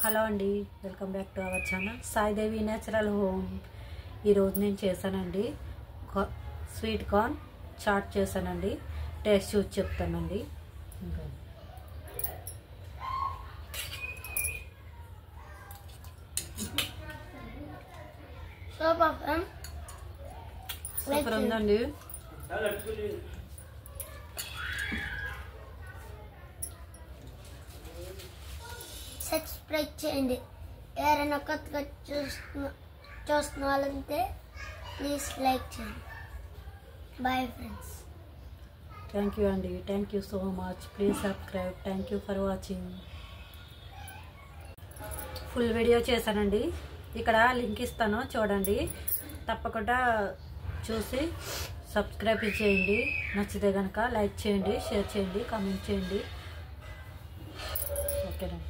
Hello అండి, welcome back to our channel Sai Devi natural home. ఈరోజు నేను చేశానండి స్వీట్ కార్న్ చాట్ చేశానండి. టేస్ట్ చూసి చెప్తానండి. సూపర్ ఉందండి. సబ్స్క్రైబ్ చేయండి. ఎవరైనా కొత్తగా చూస్తున్న వాళ్ళంటే ప్లీజ్ లైక్ చేయండి. Bye friends. థ్యాంక్ యూ అండి. Thank you so much. Please subscribe. Thank you for watching. Full video చేశానండి. ఇక్కడ లింక్ ఇస్తాను, చూడండి. తప్పకుండా చూసి సబ్స్క్రైబ్ చేయండి. నచ్చితే కనుక లైక్ చేయండి, షేర్ చేయండి, కామెంట్ చేయండి. ఓకేనా?